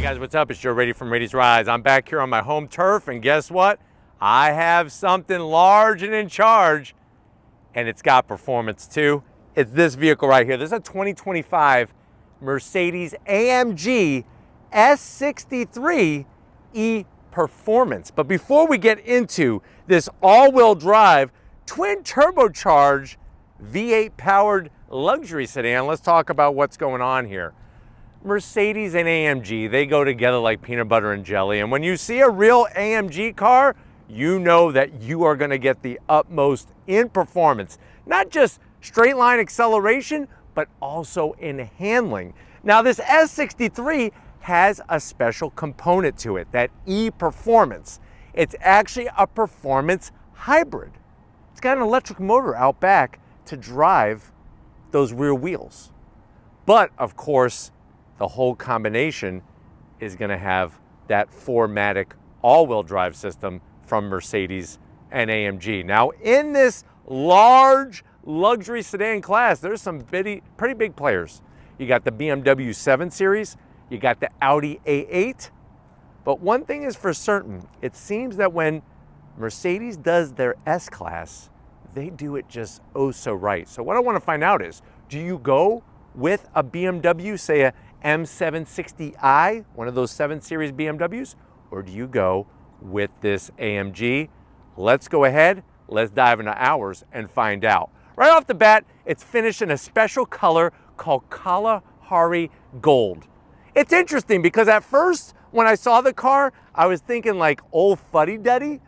guys, what's up? It's Joe Rady from Rady's Rides. I'm back here on my home turf, and guess what? I have something large and in charge, and it's got performance too. It's this vehicle right here. This is a 2025 Mercedes AMG S63 E-Performance. But before we get into this all-wheel drive, twin turbocharged V8 powered luxury sedan, let's talk about what's going on here. Mercedes and AMG, they go together like peanut butter and jelly. And when you see a real AMG car, you know that you are going to get the utmost in performance. Not just straight line acceleration, but also in handling. Now this S63 has a special component to it, that E-Performance. It's actually a performance hybrid. It's got an electric motor out back to drive those rear wheels. But of course, the whole combination is going to have that 4MATIC all-wheel drive system from Mercedes and AMG. Now, in this large luxury sedan class, there's some pretty big players. You got the BMW 7 Series, you got the Audi A8, but one thing is for certain, it seems that when Mercedes does their S-Class, they do it just oh so right. So what I want to find out is, do you go with a BMW, say a M760i, one of those 7 Series BMWs, or do you go with this AMG? Let's go ahead, let's dive into ours and find out. Right off the bat, it's finished in a special color called Kalahari Gold. It's interesting because at first, when I saw the car, I was thinking like old fuddy-duddy,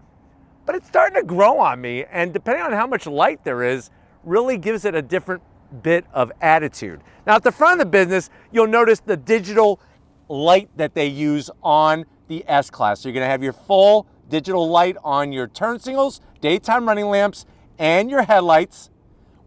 but it's starting to grow on me, and depending on how much light there is, really gives it a different bit of attitude. Now at the front of the business, you'll notice the digital light that they use on the S-Class. So you're gonna have your full digital light on your turn signals, daytime running lamps, and your headlights.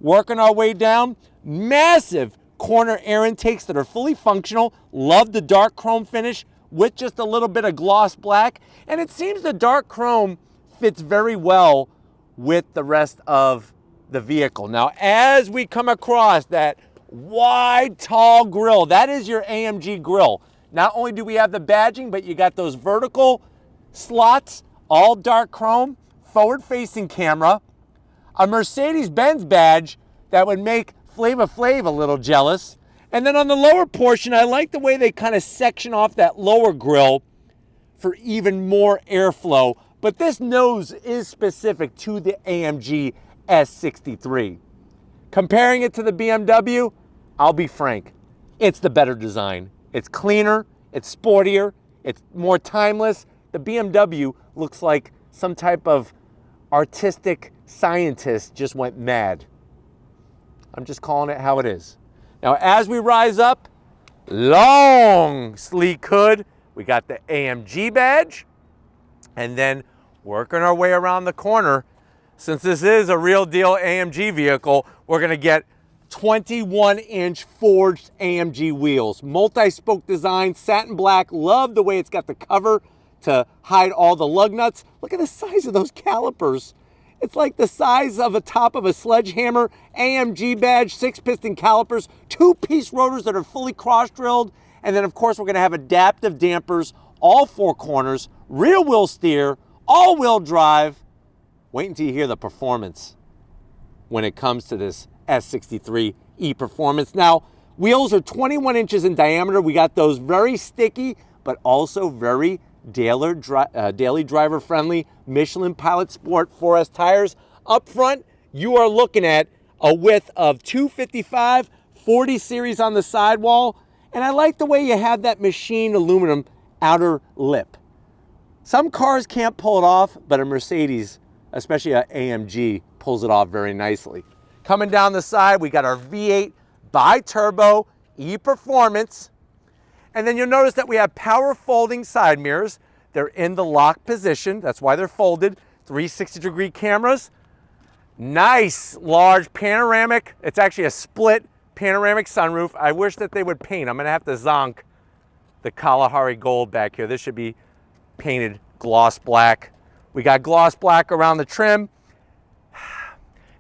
Working our way down, massive corner air intakes that are fully functional. Love the dark chrome finish with just a little bit of gloss black. And it seems the dark chrome fits very well with the rest of the vehicle. Now, as we come across that wide, tall grille, that is your AMG grille. Not only do we have the badging, but you got those vertical slots, all dark chrome, forward-facing camera, a Mercedes-Benz badge that would make Flava Flav a little jealous. And then on the lower portion, I like the way they kind of section off that lower grille for even more airflow. But this nose is specific to the AMG S63. Comparing it to the BMW, I'll be frank, it's the better design. It's cleaner, it's sportier, it's more timeless. The BMW looks like some type of artistic scientist just went mad. I'm just calling it how it is. Now, as we rise up, long sleek hood, we got the AMG badge, and then working our way around the corner, since this is a real deal AMG vehicle, we're gonna get 21-inch forged AMG wheels. Multi-spoke design, satin black. Love the way it's got the cover to hide all the lug nuts. Look at the size of those calipers. It's like the size of a top of a sledgehammer. AMG badge, 6-piston calipers, 2-piece rotors that are fully cross-drilled. And then, of course, we're gonna have adaptive dampers, all 4 corners, rear wheel steer, all-wheel drive. Wait until you hear the performance when it comes to this S63 E-Performance. Now, wheels are 21 inches in diameter. We got those very sticky, but also very daily driver friendly Michelin Pilot Sport 4S tires. Up front, you are looking at a width of 255, 40 series on the sidewall. And I like the way you have that machined aluminum outer lip. Some cars can't pull it off, but a Mercedes, especially an AMG, pulls it off very nicely. Coming down the side, we got our V8 bi-turbo E-Performance. And then you'll notice that we have power folding side mirrors. They're in the lock position. That's why they're folded. 360-degree cameras. Nice large panoramic. It's actually a split panoramic sunroof. I wish that they would paint. I'm gonna have to zonk the Kalahari Gold back here. This should be painted gloss black. We got gloss black around the trim.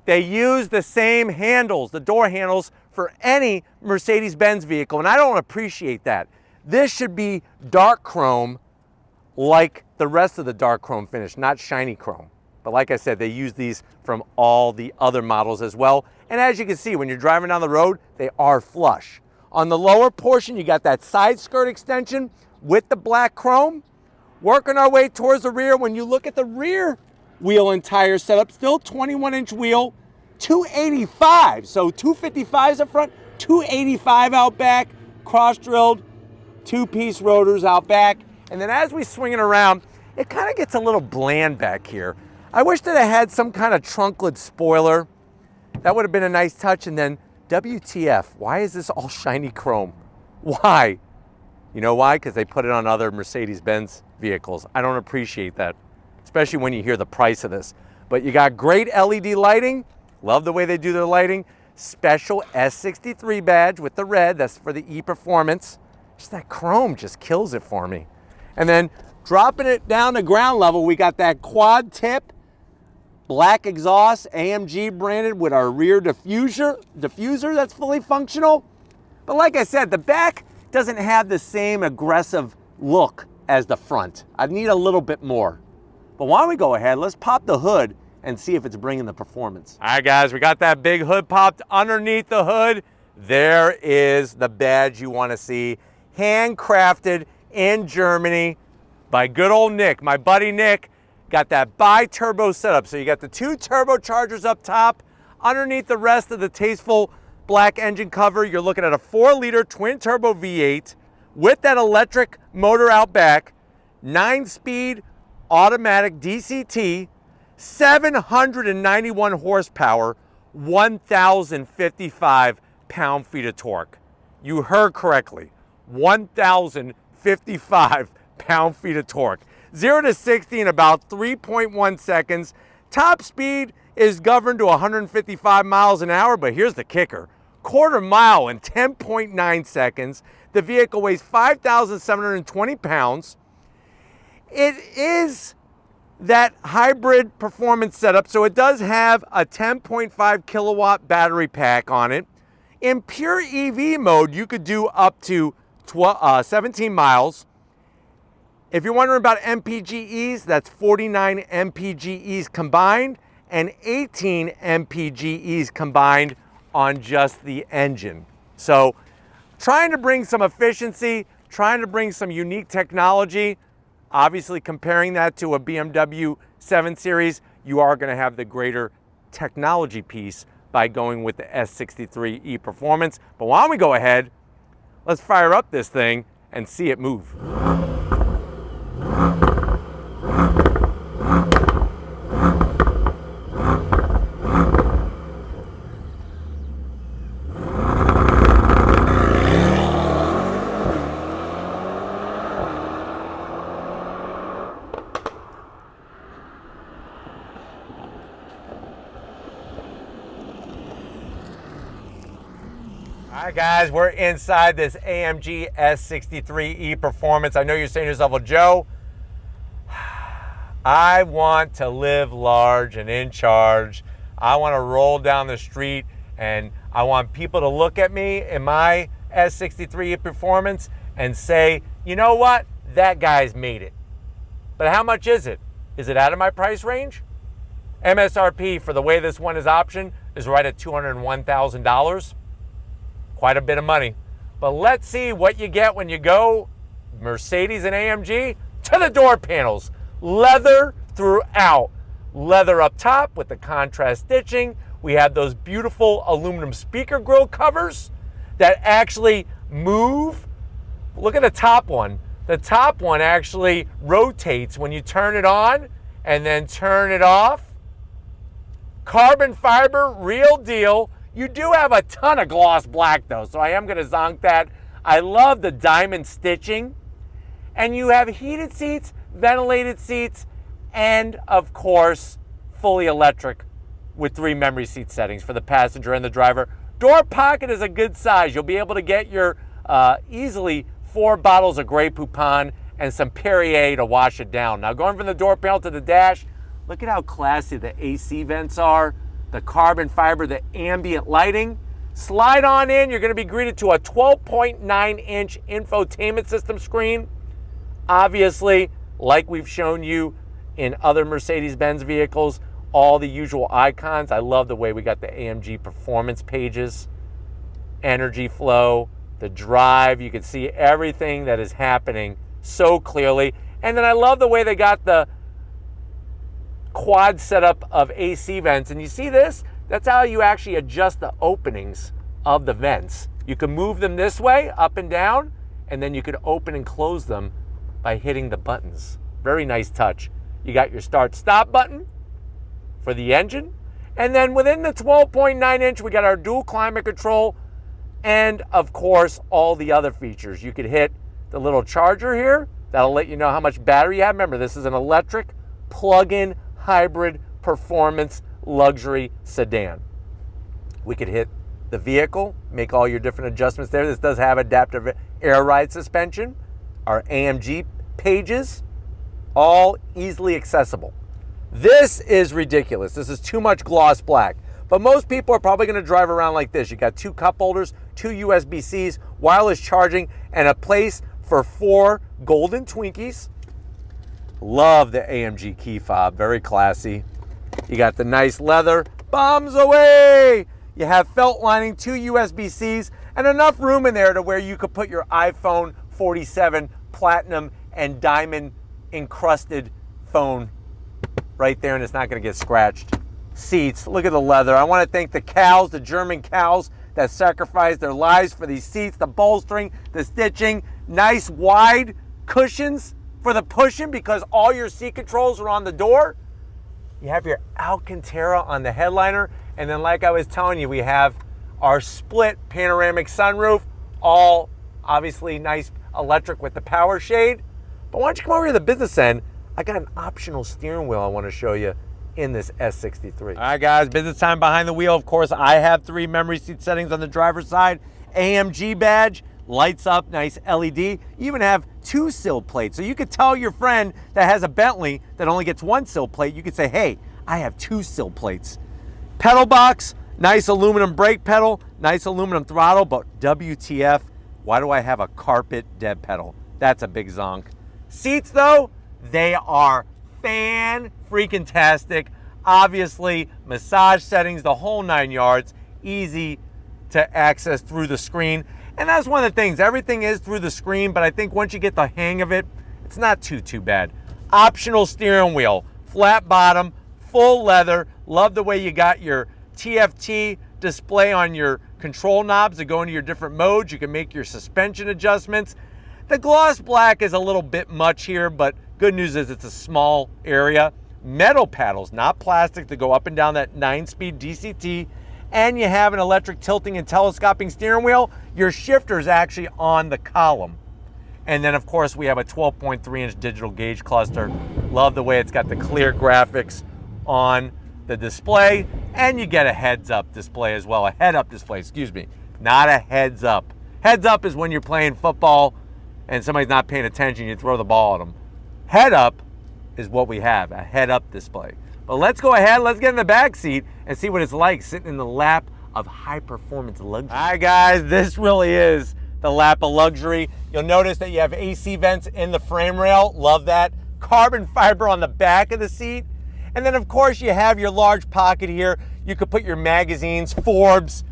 They use the same handles, the door handles, for any Mercedes-Benz vehicle, and I don't appreciate that. This should be dark chrome like the rest of the dark chrome finish, not shiny chrome. But like I said, they use these from all the other models as well. And as you can see, when you're driving down the road, they are flush. On the lower portion, you got that side skirt extension with the black chrome. Working our way towards the rear, when you look at the rear wheel and tire setup, still 21-inch wheel, 285. So 255s up front, 285 out back, cross-drilled, two-piece rotors out back. And then as we swing it around, it kind of gets a little bland back here. I wish that it had some kind of trunklet spoiler. That would have been a nice touch. And then WTF, why is this all shiny chrome? Why? You know why? Because they put it on other Mercedes-Benz vehicles. I don't appreciate that, especially when you hear the price of this. But you got great LED lighting. Love the way they do their lighting. Special S63 badge with the red. That's for the E-Performance. Just that chrome just kills it for me. And then dropping it down to ground level, we got that quad tip, black exhaust, AMG branded with our rear diffuser that's fully functional. But like I said, the back doesn't have the same aggressive look as the front. I need a little bit more. But why don't we go ahead, let's pop the hood and see if it's bringing the performance. All right, guys, we got that big hood popped. Underneath the hood, there is the badge you want to see. Handcrafted in Germany by good old Nick. My buddy Nick got that bi-turbo setup. So you got the two turbochargers up top. Underneath the rest of the tasteful black engine cover, you're looking at a 4-liter twin-turbo V8 with that electric motor out back, 9-speed automatic DCT, 791 horsepower, 1,055 pound-feet of torque. You heard correctly, 1,055 pound-feet of torque. 0 to 60 in about 3.1 seconds. Top speed is governed to 155 miles an hour, but here's the kicker. Quarter mile in 10.9 seconds. The vehicle weighs 5,720 pounds. It is that hybrid performance setup, so it does have a 10.5 kilowatt battery pack on it. In pure EV mode, you could do up to 17 miles. If you're wondering about MPGEs, that's 49 MPGEs combined and 18 MPGEs combined on just the engine. So trying to bring some efficiency, trying to bring some unique technology, obviously comparing that to a BMW 7 Series, you are going to have the greater technology piece by going with the S63 E-Performance. But why don't we go ahead, let's fire up this thing and see it move. All right, guys, we're inside this AMG S63 E-Performance. I know you're saying to yourself, well, Joe, I want to live large and in charge. I want to roll down the street and I want people to look at me in my S63 E-Performance and say, you know what? That guy's made it. But how much is it? Is it out of my price range? MSRP for the way this one is optioned is right at $201,000. Quite a bit of money. But let's see what you get when you go Mercedes and AMG to the door panels. Leather throughout. Leather up top with the contrast stitching. We have those beautiful aluminum speaker grille covers that actually move. Look at the top one. The top one actually rotates when you turn it on and then turn it off. Carbon fiber, real deal. You do have a ton of gloss black though, so I am going to zonk that. I love the diamond stitching. And you have heated seats, ventilated seats, and of course, fully electric with 3 memory seat settings for the passenger and the driver. Door pocket is a good size. You'll be able to get your easily 4 bottles of Grey Poupon and some Perrier to wash it down. Now going from the door panel to the dash, look at how classy the AC vents are. The carbon fiber, the ambient lighting. Slide on in, you're gonna be greeted to a 12.9-inch infotainment system screen. Obviously, like we've shown you in other Mercedes-Benz vehicles, all the usual icons. I love the way we got the AMG performance pages, energy flow, the drive. You can see everything that is happening so clearly. And then I love the way they got the quad setup of AC vents. And you see this? That's how you actually adjust the openings of the vents. You can move them this way, up and down, and then you can open and close them by hitting the buttons. Very nice touch. You got your start-stop button for the engine. And then within the 12.9-inch, we got our dual climate control and, of course, all the other features. You could hit the little charger here. That'll let you know how much battery you have. Remember, this is an electric plug-in hybrid performance luxury sedan. We could hit the vehicle, make all your different adjustments there. This does have adaptive air ride suspension. Our AMG pages, all easily accessible. This is ridiculous. This is too much gloss black. But most people are probably going to drive around like this. You got 2 cup holders, 2 USB-Cs, wireless charging, and a place for 4 golden Twinkies. Love the AMG key fob, very classy. You got the nice leather, bombs away. You have felt lining, 2 USB-Cs, and enough room in there to where you could put your iPhone 47 Platinum and diamond encrusted phone right there, and it's not going to get scratched. Seats, look at the leather. I want to thank the cows, the German cows that sacrificed their lives for these seats, the bolstering, the stitching, nice wide cushions for the pushing because all your seat controls are on the door. You have your Alcantara on the headliner, and then like I was telling you, we have our split panoramic sunroof, all obviously nice electric with the power shade. But why don't you come over to the business end? I got an optional steering wheel I want to show you in this S63. All right, guys, business time behind the wheel. Of course, I have 3 memory seat settings on the driver's side. AMG badge, lights up, nice LED. You even have 2 sill plates. So you could tell your friend that has a Bentley that only gets 1 sill plate, you could say, hey, I have 2 sill plates. Pedal box, nice aluminum brake pedal, nice aluminum throttle, but WTF, why do I have a carpet dead pedal? That's a big zonk. Seats though, they are fan-freaking-tastic. Obviously, massage settings, the whole 9 yards, easy to access through the screen. And that's one of the things, everything is through the screen, but I think once you get the hang of it, it's not too bad. Optional steering wheel, flat bottom, full leather. Love the way you got your TFT display on your control knobs to go into your different modes. You can make your suspension adjustments. The gloss black is a little bit much here, but good news is it's a small area. Metal paddles, not plastic, to go up and down that 9-speed DCT. And you have an electric tilting and telescoping steering wheel. Your shifter is actually on the column. And then, of course, we have a 12.3-inch digital gauge cluster. Love the way it's got the clear graphics on the display. And you get a heads-up display as well. A head-up display, excuse me. Not a heads-up. Heads-up is when you're playing football and somebody's not paying attention, you throw the ball at them. Head-up is what we have, a head-up display. But let's go ahead, let's get in the back seat and see what it's like sitting in the lap of high-performance luxury. All right, guys, this really is the lap of luxury. You'll notice that you have AC vents in the frame rail. Love that. Carbon fiber on the back of the seat. And then, of course, you have your large pocket here. You could put your magazines, Forbes,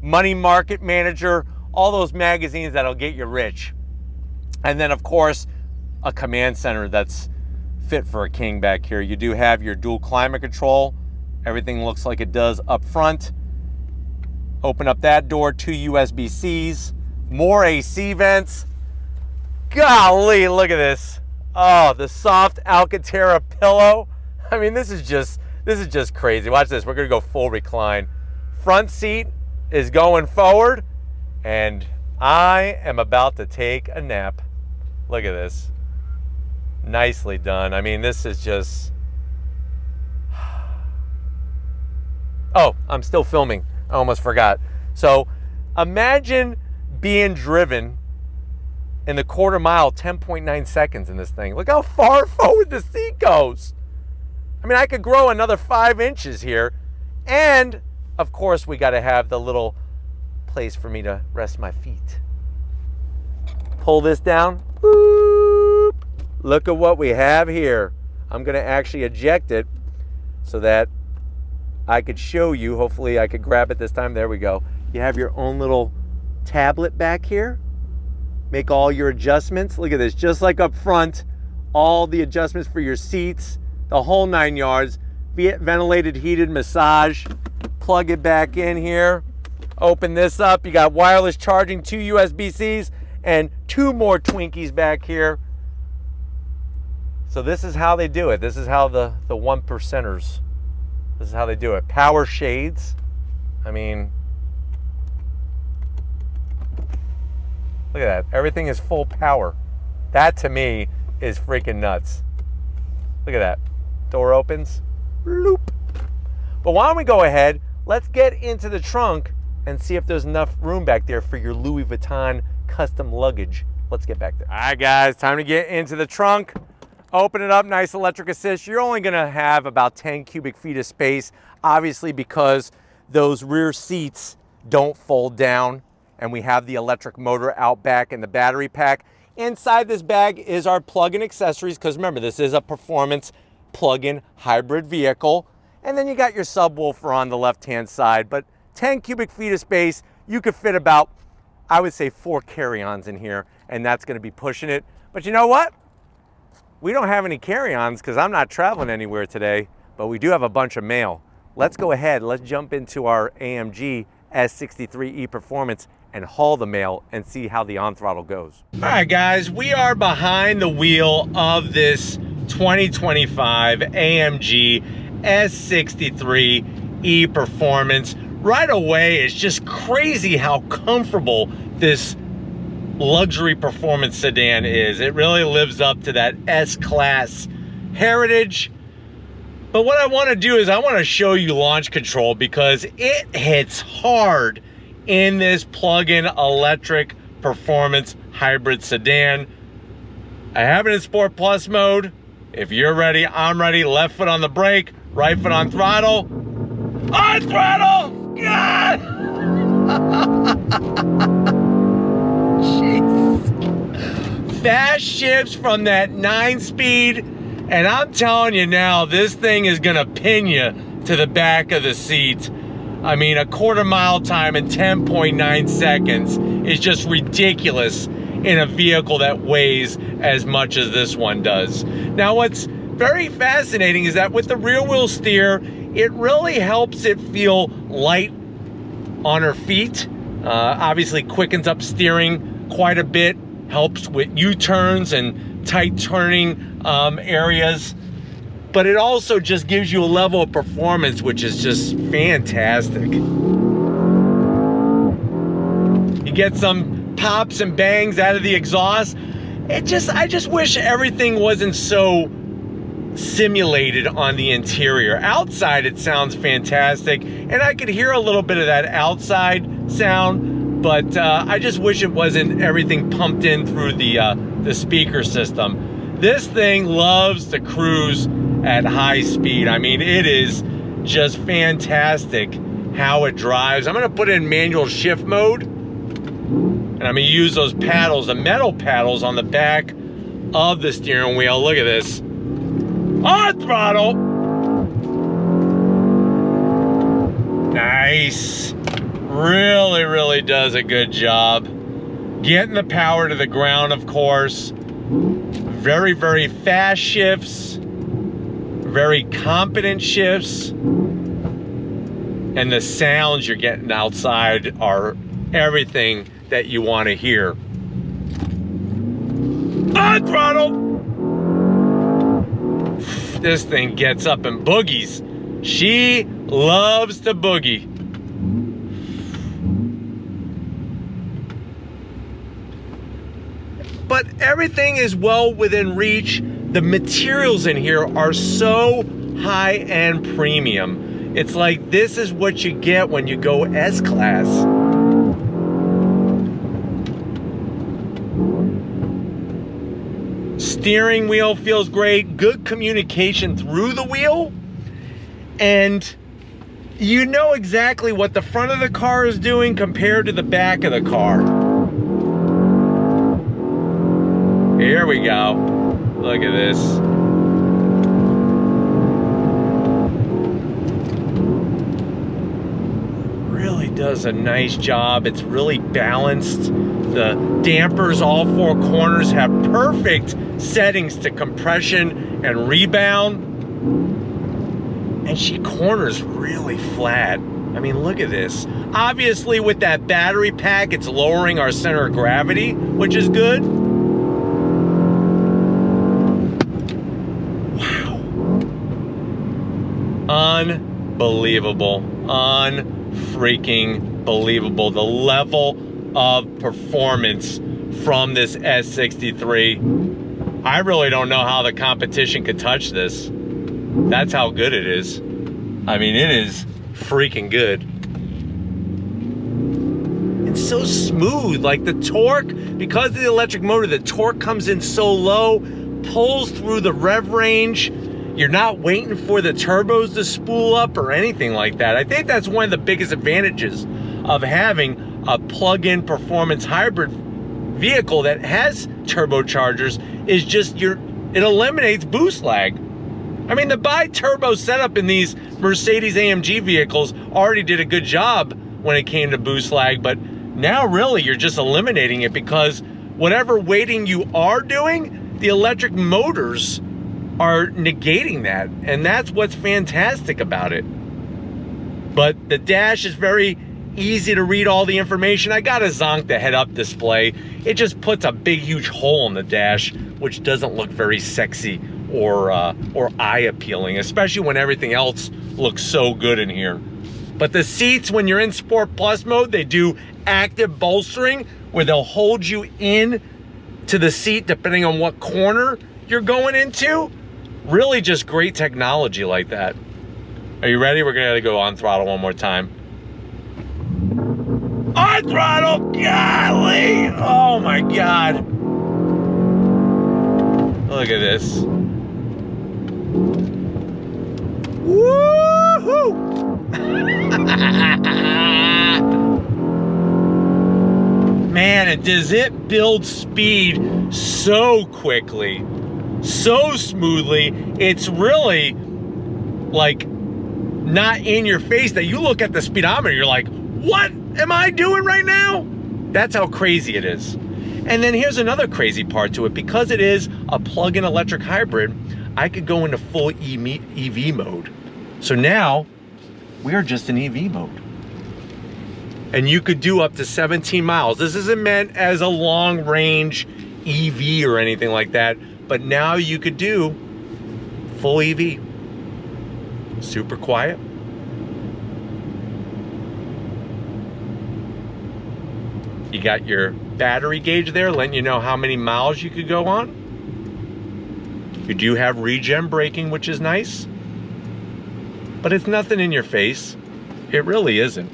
Money Market Manager, all those magazines that'll get you rich. And then, of course, a command center that's fit for a king back here. You do have your dual climate control. Everything looks like it does up front. Open up that door, 2 USB-Cs, more AC vents. Golly, look at this. Oh, the soft Alcantara pillow. I mean, this is just crazy. Watch this, we're gonna go full recline. Front seat is going forward, and I am about to take a nap. Look at this. Nicely done. I mean, this is just... Oh, I'm still filming. I almost forgot. So imagine being driven in the quarter mile, 10.9 seconds in this thing. Look how far forward the seat goes. I mean, I could grow another 5 inches here. And of course, we got to have the little place for me to rest my feet. Pull this down. Boop. Look at what we have here. I'm gonna actually eject it so that I could show you. Hopefully I could grab it this time. There we go. You have your own little tablet back here. Make all your adjustments. Look at this, just like up front, all the adjustments for your seats, the whole 9 yards. Ventilated, heated massage. Plug it back in here. Open this up. You got wireless charging, 2 USB-Cs, and 2 more Twinkies back here. So this is how they do it. This is how the one percenters, this is how they do it. Power shades. I mean, look at that. Everything is full power. That to me is freaking nuts. Look at that. Door opens. Bloop. But why don't we go ahead, let's get into the trunk and see if there's enough room back there for your Louis Vuitton custom luggage. Let's get back there. All right, guys, time to get into the trunk. Open it up, nice electric assist. You're only gonna have about 10 cubic feet of space, obviously because those rear seats don't fold down, and we have the electric motor out back in the battery pack. Inside this bag is our plug-in accessories, because remember, this is a performance plug-in hybrid vehicle. And then you got your subwoofer on the left-hand side, but 10 cubic feet of space, you could fit about, I would say, 4 carry-ons in here, and that's gonna be pushing it. But you know what? We don't have any carry-ons because I'm not traveling anywhere today, but we do have a bunch of mail. Let's go ahead, let's jump into our AMG S63E Performance and haul the mail and see how the on-throttle goes. All right, guys, we are behind the wheel of this 2025 AMG S63E Performance. Right away, it's just crazy how comfortable this luxury performance sedan is. It really lives up to that S-Class heritage. But what I want to do is I want to show you launch control, because it hits hard in this plug-in electric performance hybrid sedan. I have it in Sport Plus mode. If you're ready, I'm ready. Left foot on the brake, right foot on throttle. On throttle! God! Jeez. Fast shifts from that 9-speed, and I'm telling you now, this thing is gonna pin you to the back of the seat. I mean, a quarter mile time in 10.9 seconds is just ridiculous in a vehicle that weighs as much as this one does. Now, what's very fascinating is that with the rear wheel steer, it really helps it feel light on her feet. Obviously quickens up steering quite a bit, helps with U-turns and tight turning areas. But it also just gives you a level of performance which is just fantastic. You get some pops and bangs out of the exhaust. I just wish everything wasn't so simulated on the interior. Outside it sounds fantastic, and I could hear a little bit of that outside sound, but I just wish it wasn't everything pumped in through the speaker system. This thing loves to cruise at high speed. I mean, it is just fantastic how it drives. I'm gonna put it in manual shift mode, and I'm gonna use those paddles, the metal paddles on the back of the steering wheel. Look at this. On throttle. Nice. Really, really does a good job. Getting the power to the ground, of course. Very, very fast shifts. Very competent shifts. And the sounds you're getting outside are everything that you want to hear. On throttle. This thing gets up and boogies. She loves to boogie. But everything is well within reach. The materials in here are so high-end premium. It's like this is what you get when you go S-Class. Steering wheel feels great, good communication through the wheel, and you know exactly what the front of the car is doing compared to the back of the car. Here we go. Look at this. Really does a nice job. It's really balanced. The dampers, all four corners, have perfect settings to compression and rebound. And she corners really flat. I mean, look at this. Obviously, with that battery pack, it's lowering our center of gravity, which is good. Wow. Unbelievable. Unfreaking believable. The level of performance from this S63. I really don't know how the competition could touch this. That's how good it is. I mean, it is freaking good. It's so smooth, like the torque, because of the electric motor, the torque comes in so low, pulls through the rev range. You're not waiting for the turbos to spool up or anything like that. I think that's one of the biggest advantages of having a plug-in performance hybrid vehicle that has turbochargers, is just it eliminates boost lag. I mean, the bi-turbo setup in these Mercedes AMG vehicles already did a good job when it came to boost lag, but now really you're just eliminating it, because whatever weighting you are doing, the electric motors are negating that, and that's what's fantastic about it. But the dash is very easy to read all the information. I got to zonk the head-up display. It just puts a big, huge hole in the dash, which doesn't look very sexy or eye-appealing, especially when everything else looks so good in here. But the seats, when you're in Sport Plus mode, they do active bolstering, where they'll hold you in to the seat depending on what corner you're going into. Really just great technology like that. Are you ready? We're gonna go on throttle one more time. On throttle, golly! Oh my God. Look at this. Woohoo! Man, does it build speed so quickly, so smoothly. It's really like not in your face that you look at the speedometer, you're like, what am I doing right now? That's how crazy it is. And then here's another crazy part to it. Because it is a plug-in electric hybrid, I could go into full EV mode. So now we are just in EV mode. And you could do up to 17 miles. This isn't meant as a long range EV or anything like that, but now you could do full EV. Super quiet. You got your battery gauge there letting you know how many miles you could go on. You do have regen braking, which is nice, but it's nothing in your face. It really isn't.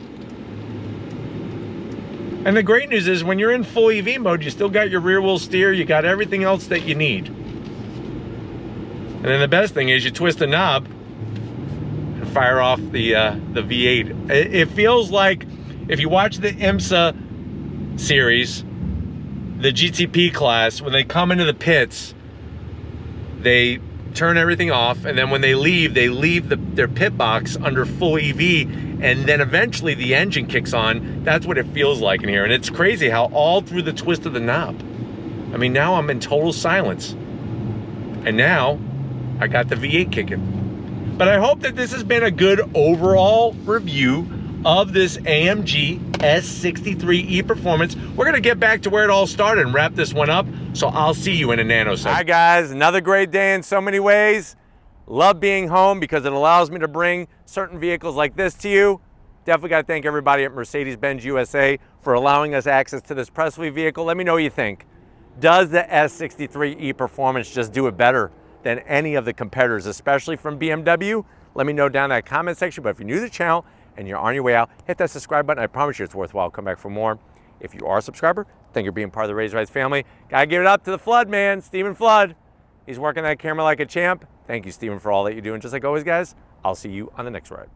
And the great news is when you're in full EV mode, you still got your rear wheel steer, you got everything else that you need. And then the best thing is you twist the knob and fire off the V8. It feels like, if you watch the IMSA series, the GTP class, when they come into the pits, they turn everything off, and then when they leave their pit box under full EV, and then eventually the engine kicks on. That's what it feels like in here. And it's crazy how all through the twist of the knob, I mean, now I'm in total silence, and now I got the V8 kicking. But I hope that this has been a good overall review of this AMG S63E Performance. We're gonna get back to where it all started and wrap this one up, so I'll see you in a nanosecond. All right, guys, another great day in so many ways. Love being home because it allows me to bring certain vehicles like this to you. Definitely gotta thank everybody at Mercedes USA for allowing us access to this Presley vehicle. Let me know what you think. Does the S63E Performance just do it better than any of the competitors, especially from BMW? Let me know down in that comment section. But if you're new to the channel and you're on your way out, hit that subscribe button. I promise you it's worthwhile. Come back for more. If you are a subscriber, thank you for being part of the Raised Rights family. Gotta give it up to the Flood man, Stephen Flood. He's working that camera like a champ. Thank you, Stephen, for all that you do. And just like always, guys, I'll see you on the next ride.